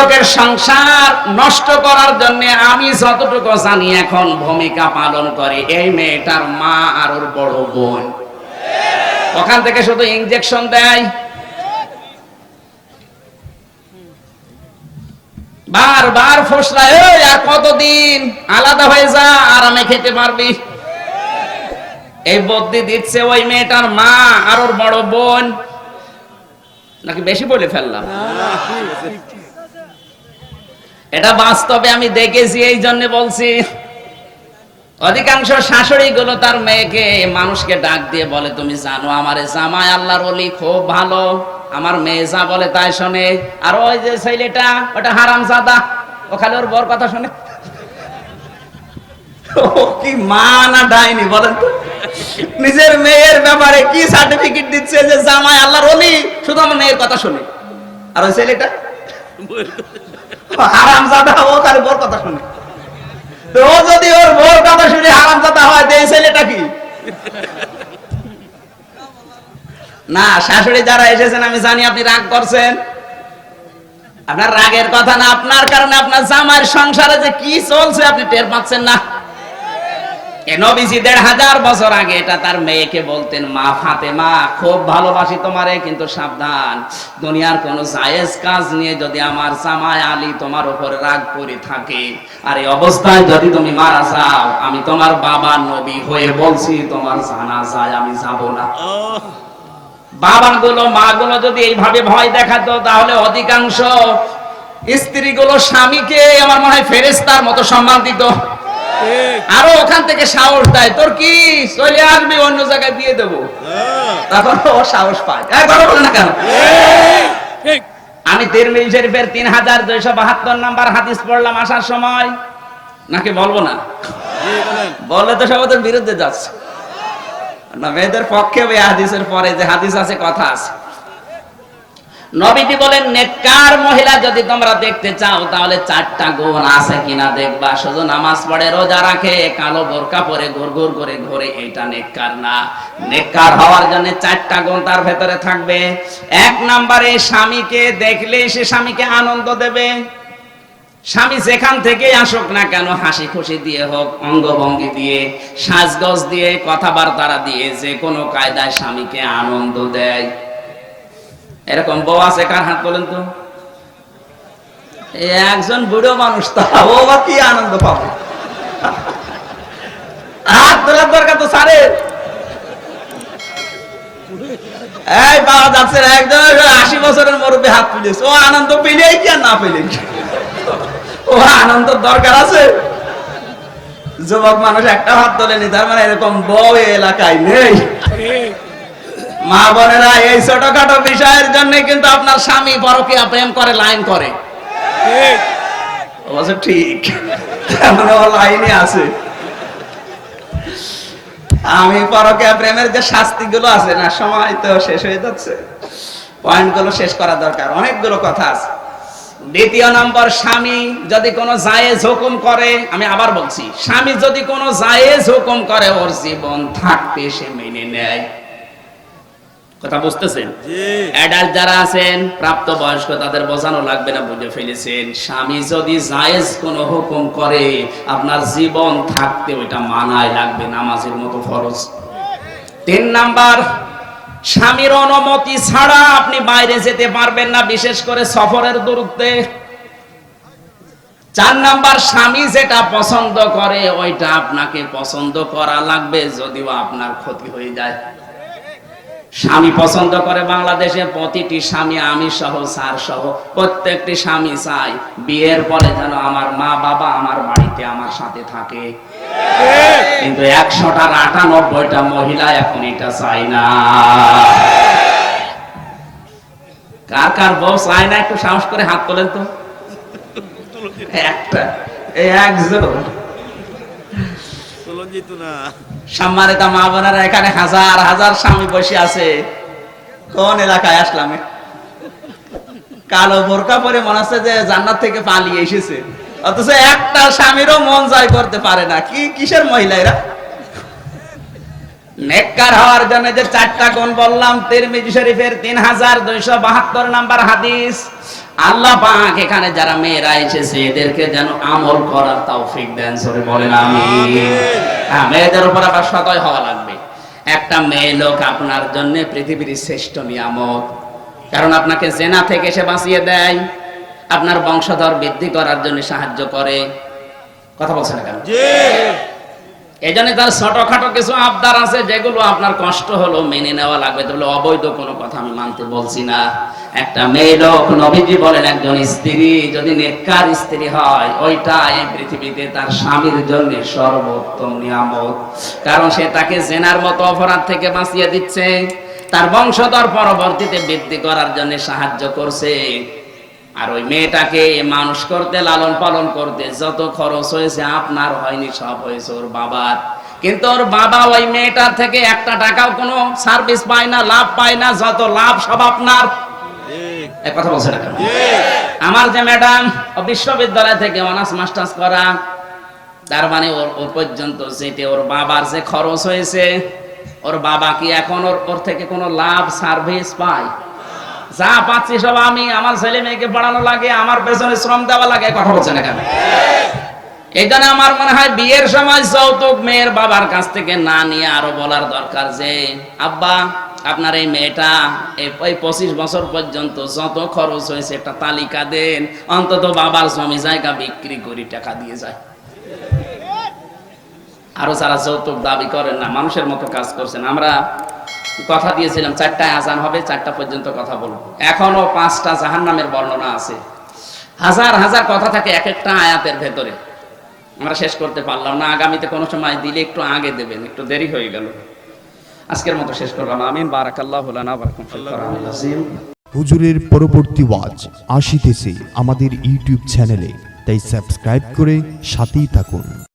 লোকের সংসার নষ্ট করার জন্য আমি যতটুকু জানি এখন ভূমিকা পালন করে এই মেয়েটার মা আর ওর বড় বোন। ওখান থেকে শুধু ইনজেকশন দেয়, বারবার ফসলায়, আর কতদিন আলাদা হয়ে যা, আরামে খেতে পারবি। এই বুদ্ধি দিচ্ছে ওই মেয়েটার মা আর ওর বড় বোন। নাকি বেশি বলে ফেললাম? এটা বাস্তবে আমি দেখেছি, এই জন্য বলছি। অধিকাংশ শাশুড়ি গুলো তার মেয়েকে মানুষকে ডাক দিয়ে বলে, তুমি জানো আমার জামাই আল্লাহর ওলি খুব ভালো, আমার মেয়ে যা বলে তাই শোনে। আর ওই যে ছেলেটা ওটা হারামজাদা, ও খালি ওর বর কথা শোনে। ও কি মা না ডাইনি বলেন তো? নিজের মেয়ের ব্যাপারে কি সার্টিফিকেট দিচ্ছে যে জামাই আল্লাহর ওলি, শুধু আমার মেয়ের কথা শুনে। আর ওই ছেলেটা হারামজাদা, ও খালি বর কথা শুনে। ও যদি ওর বর কথা শুনে হারামজাদা হয়, এই ছেলেটা কি? না, শাশুড়ি যারা এসেছেন আমি জানি আপনি রাগ করছেন। আপনার রাগের কথা না, আপনার কারণে আপনার জামাইয়ের সংসারে যে কি চলছে আপনি টের পাচ্ছেন না। নবীজি ১৫০০ বছর আগে এটা তার মেয়েকে বলতেন, মা ফাতেমা খুব ভালোবাসি তোমারে, কিন্তু সাবধান, দুনিয়ার কোন জায়েজ কাজ নিয়ে যদি আমার জামাই আলী তোমার উপরে রাগ করে থাকে, আর এই অবস্থায় যদি তুমি মারা যাও, আমি তোমার বাবা নবী হয়ে বলছি তোমার জানাজায় আমি যাব না। বাবাগুলো মাগুলো যদি এইভাবে ভয় দেখাতো, তাহলে অধিকাংশ স্ত্রীগুলো স্বামীকে আমার মনে হয় ফেরেশতার মতো সম্মান দিত। আরো ওখান থেকে সাহস দেয়, তোর কি চলে আসবি, অন্য জায়গায় দিয়ে দেবো, তখন ও সাহস পায়। কথা বলে না কেন? আমি তিরমিজি শরীফের ৩২৭২ নাম্বার হাদিস পড়লাম আসার সময়, নাকি বলবো না? বললে তো সব ওদের বিরুদ্ধে যাচ্ছে না। মেয়েদের পক্ষে ওই হাদিসের পরে যে হাদিস আছে, কথা আছে। নবীজি বলেন, নেককার মহিলা যদি তোমরা দেখতে চাও তাহলে ৪টা গুণ আছে কিনা দেখবা। শুধু নামাজ পড়ে, রোজা রাখে, কালো বোরকা পরে ঘুরঘুর করে ঘুরে, এটা নেককার না। নেককার হওয়ার জন্য 4টা গুণ তার ভেতরে থাকবে। ১ নম্বরে, স্বামীকে দেখলে সে স্বামীকে আনন্দ দেবে। স্বামী যেখান থেকে আসুক না কেন, হাসি খুশি দিয়ে হোক, অঙ্গভঙ্গি দিয়ে, সাজগোজ দিয়ে, কথাবার্তা দিয়ে, যে কোনো কায়দায় স্বামীকে আনন্দ দেয়। এরকম বউ আছে কার? হাত বলেন তো। একজন বুড়ো মানুষ, তারা ও বা কি আনন্দ পাবে? হাত তোলার দরকার তো সারে। এই পাওয়া যাচ্ছে না, একজন ৮০ বছরের মুরব্বী হাত তুলেছে, ও আনন্দ পেলেই কি আর না পেলে কি? ও আনন্দ দরকার আছে? যুবক মানুষ একটা হাত তোলেনি, তার মানে এরকম বউ এলাকায় নেই। মা বোনেরা, এই ছোটখাটো বিষয়ের জন্য কিন্তু আপনার স্বামী পরকীয়া প্রেম করে, লাইন করে। ঠিক লাইনে আছে। আমি পরকীয়া প্রেমের যে শাস্তি গুলো আছে না, সময় তো শেষ হয়ে যাচ্ছে, পয়েন্ট গুলো শেষ করা দরকার, অনেকগুলো কথা আছে। ২য় নম্বর, স্বামী যদি কোনো জায়েজ হুকুম করে, আমি আবার বলছি, স্বামী যদি কোনো জায়েজ হুকুম করে, ওর জীবন থাকতে সে মেনে নেয়। কথা বুঝতেছেন? অ্যাডাল্ট যারা আছেন, প্রাপ্ত বয়স্ক, তাদের বোঝানো লাগবে না, বুঝে ফেলেছেন। স্বামী যদি জায়েজ কোনো হুকুম করে, আপনার জীবন থাকতে ওইটা মানায় লাগবে, নামাজের মতো ফরজ। ৩ নাম্বার, স্বামীর অনুমতি ছাড়া আপনি বাইরে যেতে পারবেন না, বিশেষ করে সফরের দূরত্বে। ৪ নাম্বার, স্বামী যেটা পছন্দ করে ওইটা আপনাকে পছন্দ করা লাগবে, যদিও আপনার ক্ষতি হয়ে যায়। স্বামী পছন্দ করে বাংলাদেশে প্রতিটি স্বামী, আমি সহ, স্যার সহ, প্রত্যেকটি স্বামী চাই বিয়ের পরে যেন আমার মা বাবা আমার বাড়িতে আমার সাথে থাকে। কিন্তু ১০০টার ৯৮টা মহিলা এখন এটা চায় না। কার কার বউ চায় না? একটু সাহস করে হাত তোলেন তো। একটা, একজন। সম্মানিত মা বোনেরা, এখানে হাজার হাজার স্বামী বসে আছে। কোন এলাকায় আসলাম? কালো বোরকা পরে মনে হচ্ছে যে জান্নাত থেকে পালিয়ে এসেছে, অথচ একটা স্বামীরও মন জয় করতে পারে না। কি কিসের মহিলা এরা? নেককার হওয়ার জন্য যে 4টা গুণ বললাম, তিরমিজি শরীফের ৩২৭২ নাম্বার হাদিস। আল্লাহ পাক এখানে যারা মেয়েরা এসেছে এদেরকে যেন আমল করার তৌফিক দেন, জোরে বলেন আমিন। হ্যাঁ, মেয়েদের উপর আবার সদয় হওয়া লাগবে। একটা মেয়ে লোক আপনার জন্য পৃথিবীর শ্রেষ্ঠ নিয়ামত, কারণ আপনাকে জেনা থেকে সে বাঁচিয়ে দেয়, আপনার বংশধর বৃদ্ধি করার জন্য সাহায্য করে। কথা বলছেন না কেন? এই জন্য তার ছোটখাটো কিছু আবদার আছে যেগুলো আপনার কষ্ট হলো মেনে নেওয়া লাগবে, তাহলে অবৈধ কোনো কথা আমি মানতে বলছি না। একটা মেয়ে লোক, নবীজি বলেন একজন স্ত্রী যদি নেককার স্ত্রী হয়, ওইটা এই পৃথিবীতে তার স্বামীর জন্য সর্বোত্তম নিয়ামত, কারণ সে তাকে জেনার মতো অপরাধ থেকে বাঁচিয়ে দিচ্ছে, তার বংশধর পরবর্তীতে বৃদ্ধি করার জন্য সাহায্য করছে। আর ওই মেয়েটাকে মানুষ করতে, লালন পালন করতে যত খরচ হয়েছে আপনার হয়নি, সব হয়েছে ওর বাবার। কিন্তু ওর বাবা ওই মেয়েটার থেকে একটা টাকাও কোনো সার্ভিস পায় না, লাভ পায় না, যত লাভ সব আপনার। এই কথা বলছে না কেন? আমার যে ম্যাডাম বিশ্ববিদ্যালয় থেকে অনার্স মাস্টার্স করা, তার মানে ওর পর্যন্ত যেতে ওর বাবার যে খরচ হয়েছে, ওর বাবা কি এখন ওর থেকে কোনো লাভ সার্ভিস পায়? যা পাচ্ছি সব আমি, আমার ছেলে মেয়েকে পড়ানো লাগে, আমার পেছনে শ্রম দেওয়া লাগে। কথা বলছে না কেন? এই জন্য আমার মনে হয় বিয়ের সময় যৌতুক মেয়ের বাবার কাছ থেকে না নিয়ে আরো বলার দরকার যে আব্বা আপনার এই মেয়েটা এই 25 বছর পর্যন্ত যত খরচ হয়েছে একটা তালিকা দেন, অন্তত বাবার জমি জায়গা বিক্রি করে টাকা দিয়ে যায়। আরো যারা যৌতুক দাবি করেন না, মানুষের মতো কাজ করছেন। আমরা কথা দিয়েছিলাম 4টায় আজান হবে, 4টা পর্যন্ত কথা বলবো। এখনো 5টা জাহান্নামের বর্ণনা আছে, হাজার হাজার কথা থাকে এক একটা আয়াতের ভেতরে। আমরা শেষ করতে পারলাম না, আগামীতে কোনো সময় দিলে একটু আগে দেবেন, একটু দেরি হয়ে গেল। আজকের মতো শেষ করলাম। আমিন। বারাকাল্লাহু লানা ওয়া লাকুম ফিল কোরআনিল আযীম। হুজুরের পরবর্তী ওয়াজ আসিতেছে আমাদের ইউটিউব চ্যানেলে, তাই সাবস্ক্রাইব করে সাথেই থাকুন।